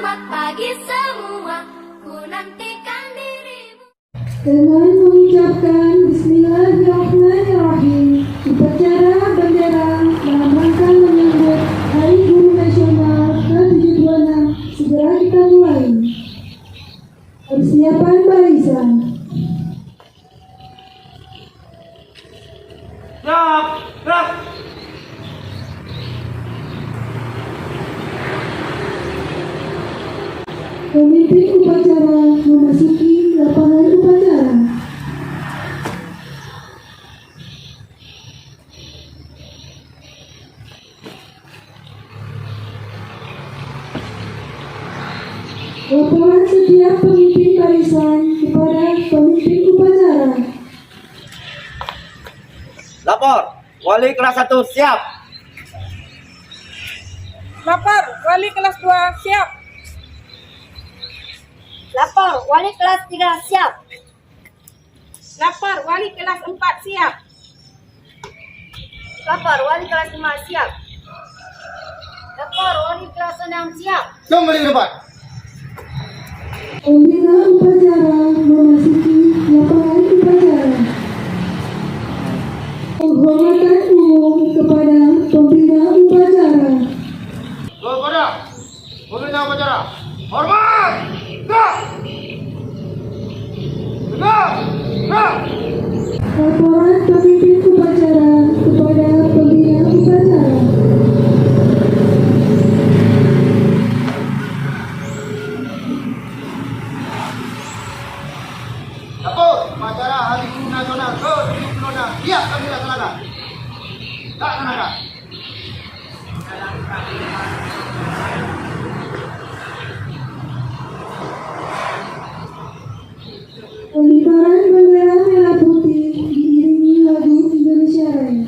Selamat pagi semua, ku nantikan dirimu. Dengan mengucapkan Bismillahirrahmanirrahim, upacara bendera dalam rangka menyambut Hari Guru Nasional ke-726 segera kita mulai. Persiapan barisan. Gerak! Pemimpin upacara memasuki lapangan upacara. Laporan setiap pemimpin barisan kepada pemimpin upacara. Lapor, wali kelas 1 siap. Lapor, wali kelas 2 siap. Lapor, wali kelas 3 siap. Lapor, wali kelas 4 siap. Lapor, wali kelas 5 siap. Lapor, wali kelas 6 siap. Kembali ke depan. Pembina upacara memasuki lapangan upacara. Penghormatan umum kepada pembina upacara. Kepada pembina upacara, hormat! Gerak! Gerak! Gerak! Laporan pemimpin upacara kepada pembina upacara. Lapor, upacara Hari Guru Nasional ke-726 siap kami laksanakan. Laksanakan. Pengibaran bendera merah putih diiringi lagu Indonesia Raya.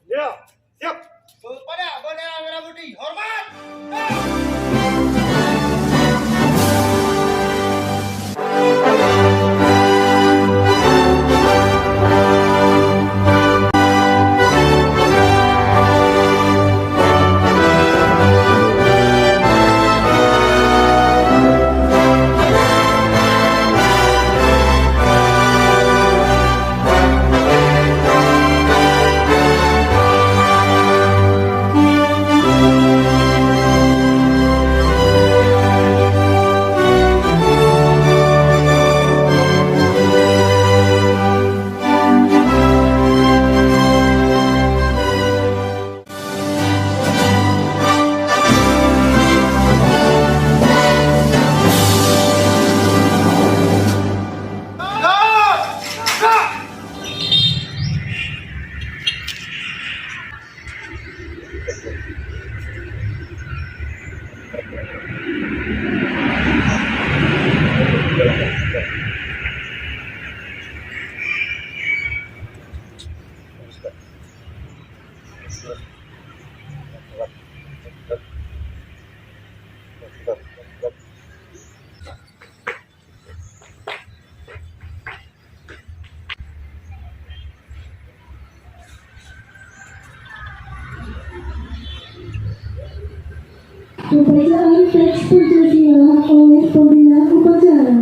Siap. Siap. Kepada bendera merah putih, hormat! Pembacaan teks Pancasila oleh pembina upacara.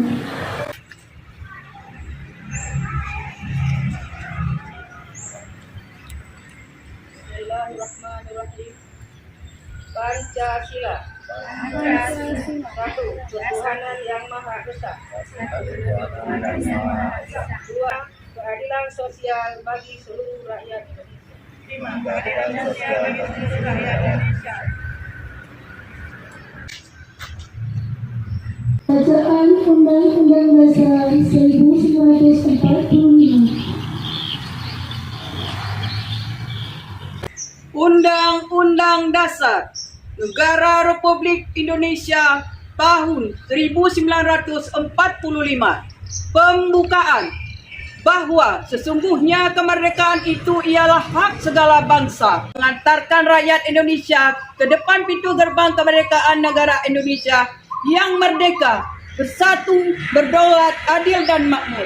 Bismillahirrahmanirrahim. Pancasila. Satu, ketuhanan yang Maha Esa. Dua, keadilan sosial bagi seluruh rakyat Indonesia. Pembacaan Undang-Undang Dasar 1945. Undang-Undang Dasar Negara Republik Indonesia tahun 1945. Pembukaan bahwa sesungguhnya kemerdekaan itu ialah hak segala bangsa. Mengantarkan rakyat Indonesia ke depan pintu gerbang kemerdekaan negara Indonesia yang merdeka, bersatu, berdaulat, adil dan makmur.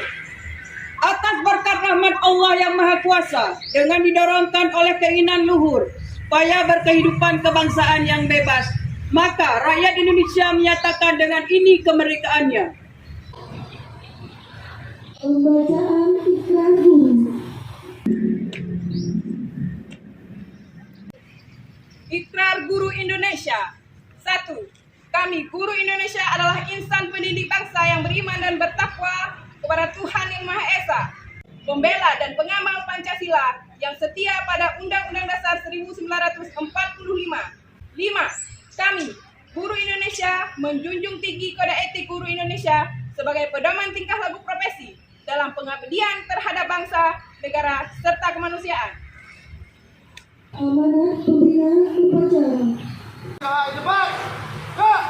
Atas berkat rahmat Allah yang Maha Kuasa, dengan didorongkan oleh keinginan luhur supaya berkehidupan kebangsaan yang bebas, maka rakyat Indonesia menyatakan dengan ini kemerdekaannya. Pembacaan Ikrar Guru. Ikrar Guru Indonesia. 1. Kami, Guru Indonesia, adalah insan pendidik bangsa yang beriman dan bertakwa kepada Tuhan Yang Maha Esa, pembela dan pengamal Pancasila yang setia pada Undang-Undang Dasar 1945. 5. Kami, Guru Indonesia, menjunjung tinggi kode etik Guru Indonesia sebagai pedoman tingkah laku profesi dalam pengabdian terhadap bangsa, negara, serta kemanusiaan. Amanat Pembina Upacara. Cepat. Gerak.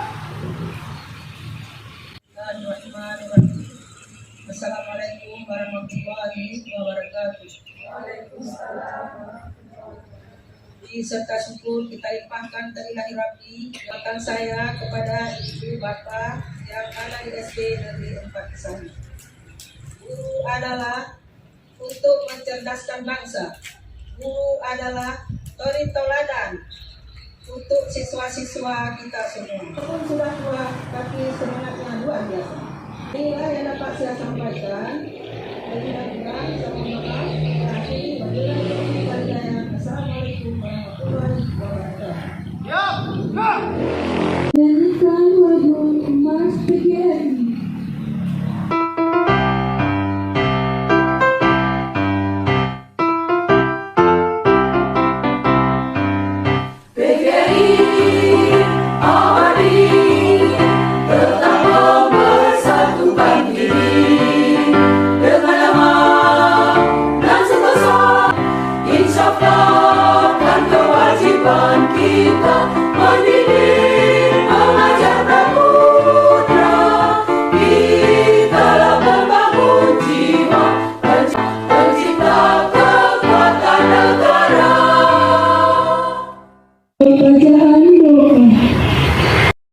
Assalamualaikum warahmatullahi wabarakatuh. Serta syukur kita limpahkan terlebih Rabbi kehormatan saya kepada ibu bapa yang ada di SD Negeri 4 Kesari. Guru adalah untuk mencerdaskan bangsa. Guru adalah tori tauladan untuk siswa-siswa kita semua. Walaupun sudah tua, tapi semangatnya luar biasa. Inilah yang dapat saya sampaikan. Mudah-mudahan saya mohon maaf. Assalamualaikum warahmatullahi wabarakatuh. Siap. Gerak. Nyanyikan lagu Emas PGRI.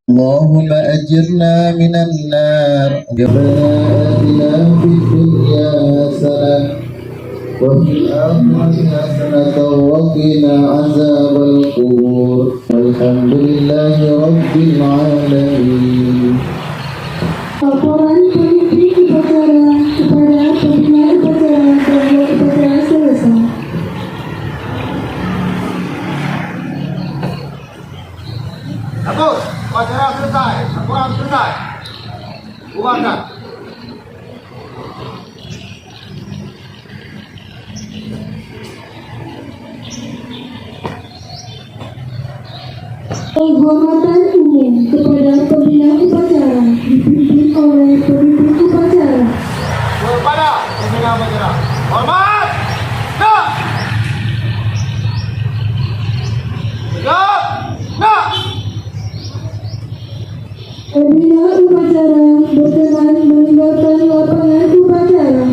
اللهم أجرنا من النار وآتنا في الدنيا حسنة وفي الآخرة حسنة وقنا عذاب القبور والحمد لله رب العالمين. Laporan pemimpin upacara kepada pembina upacara bahwa upacara selesai. Bagus. Upacara selesai. Laporan selesai. Bubarkan. Penghormatan umum kepada pembina upacara dipimpin oleh pemimpin upacara. Kepada pembina upacara. Hormat. Gerak. Tegak. Gerak. Pembina upacara berkenan meninggalkan lapangan upacara.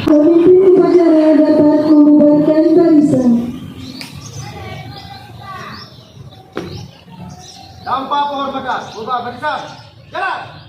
Pemimpin upacara dapat membubarkan barisan. Tanpa penghormatan. Bubar barisan. Jalan.